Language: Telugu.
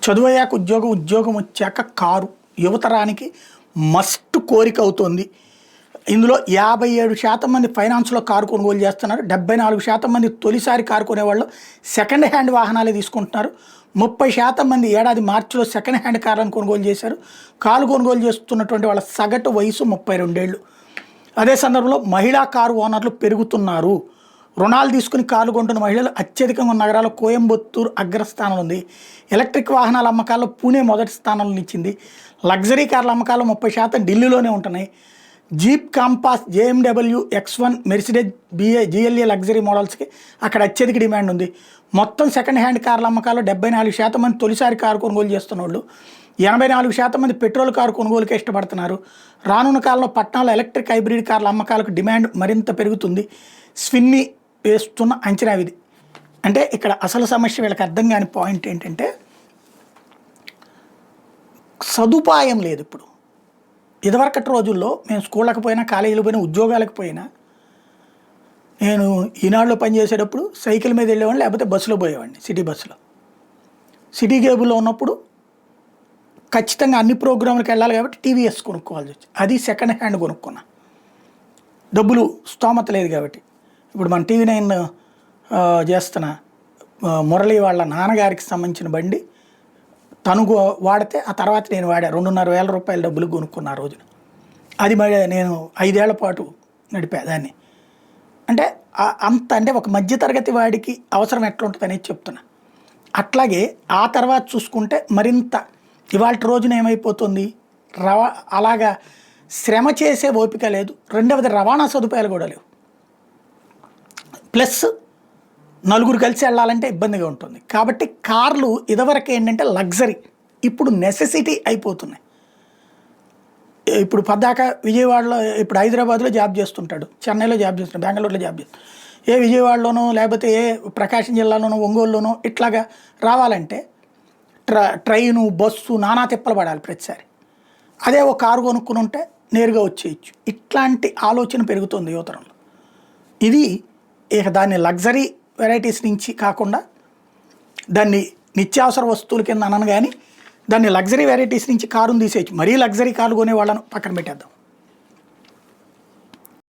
చదువయ్యాక ఉద్యోగం, ఉద్యోగం వచ్చాక కారు యువతరానికి మస్ట్ కోరిక అవుతోంది. ఇందులో 57% మంది ఫైనాన్స్లో కారు కొనుగోలు చేస్తున్నారు. 74% మంది తొలిసారి కారు కొనేవాళ్ళు సెకండ్ హ్యాండ్ వాహనాలే తీసుకుంటున్నారు. 30% మంది ఏడాది మార్చిలో సెకండ్ హ్యాండ్ కార్లను కొనుగోలు చేశారు. కారు కొనుగోలు చేస్తున్నటువంటి వాళ్ళ సగటు వయసు 32 ఏళ్ళు. అదే సందర్భంలో మహిళా కారు ఓనర్లు పెరుగుతున్నారు. రుణాలు తీసుకుని కార్లు కొంటున్న మహిళలు అత్యధికంగా ఉన్న నగరాల్లో కోయంబత్తూరు అగ్రస్థానంలో ఉంది. ఎలక్ట్రిక్ వాహనాల అమ్మకాల్లో పూణే మొదటి స్థానంలో నిలిచింది. లగ్జరీ కార్ల అమ్మకాల్లో 30% ఢిల్లీలోనే ఉంటున్నాయి. Jeep compass, BMW X1, Mercedes GLA luxury మోడల్స్కి అక్కడ అత్యధిక డిమాండ్ ఉంది. మొత్తం సెకండ్ హ్యాండ్ కార్ల అమ్మకాల్లో 74% మంది తొలిసారి కారు కొనుగోలు చేస్తున్న వాళ్ళు, 84% మంది పెట్రోల్ కారు కొనుగోలుకే ఇష్టపడుతున్నారు. రానున్న కాలంలో పట్టణాల్లో ఎలక్ట్రిక్ హైబ్రిడ్ కార్ల అమ్మకాలకు డిమాండ్ మరింత పెరుగుతుంది. స్విన్నీ వేస్తున్న అంచనా ఇది. అంటే ఇక్కడ అసలు సమస్య వీళ్ళకి అర్థం కాని పాయింట్ ఏంటంటే సదుపాయం లేదు. ఇప్పుడు ఇదివరకటి రోజుల్లో మేము స్కూళ్ళకి పోయినా, కాలేజీలకు పోయినా, ఉద్యోగాలకు పోయినా, నేను ఈనాడులో పనిచేసేటప్పుడు సైకిల్ మీద వెళ్ళేవాడిని, లేకపోతే బస్సులో పోయేవాడిని. సిటీ బస్సులో, సిటీ కేబుల్లో ఉన్నప్పుడు ఖచ్చితంగా అన్ని ప్రోగ్రాంలకు వెళ్ళాలి కాబట్టి టీవీఎస్ కొనుక్కోవాల్సి వచ్చింది. అది సెకండ్ హ్యాండ్ కొనుక్కున్నా, డబ్బులు స్తోమత లేదు కాబట్టి. ఇప్పుడు మన TV9 చేస్తున్న మురళి వాళ్ళ నాన్నగారికి సంబంధించిన బండి తను వాడితే ఆ తర్వాత నేను వాడా. 2,500 రూపాయల డబ్బులు కొనుక్కున్న ఆ రోజున. అది నేను 5 ఏళ్ల పాటు నడిపా దాన్ని. అంటే అంత అంటే ఒక మధ్యతరగతి వాడికి అవసరం ఎట్లా ఉంటుంది అనేది చెప్తున్నా. అట్లాగే ఆ తర్వాత చూసుకుంటే మరింత ఇవాళ రోజున ఏమైపోతుంది, అలాగా శ్రమ చేసే ఓపిక లేదు. రెండవది రవాణా సదుపాయాలు కూడా లేవు. ప్లస్ నలుగురు కలిసి వెళ్ళాలంటే ఇబ్బందిగా ఉంటుంది. కాబట్టి కార్లు ఇదివరకు ఏంటంటే లగ్జరీ, ఇప్పుడు నెసెసిటీ అయిపోతున్నాయి. ఇప్పుడు పద్దాక విజయవాడలో, ఇప్పుడు హైదరాబాద్లో జాబ్ చేస్తుంటాడు, చెన్నైలో జాబ్ చేస్తుంటాడు, బెంగళూరులో జాబ్ చేస్తాడు. ఏ విజయవాడలోనో లేకపోతే ఏ ప్రకాశం జిల్లాలోనో, ఒంగోలులోనో ఇట్లాగా రావాలంటే ట్రైను, బస్సు నానా తిప్పలు పడాలి ప్రతిసారి. అదే ఒక కారు కొనుక్కుని ఉంటే నేరుగా వచ్చేయచ్చు. ఇట్లాంటి ఆలోచన పెరుగుతుంది యువతరంలో. ఇది ఇక దాన్ని లగ్జరీ వెరైటీస్ నుంచి కాకుండా దాన్ని నిత్యావసర వస్తువుల కింద అనను, కానీ దాన్ని లగ్జరీ వెరైటీస్ నుంచి కారుని తీసేయచ్చు. మరీ లగ్జరీ కార్లు కొనే వాళ్ళను పక్కన పెట్టేద్దాం.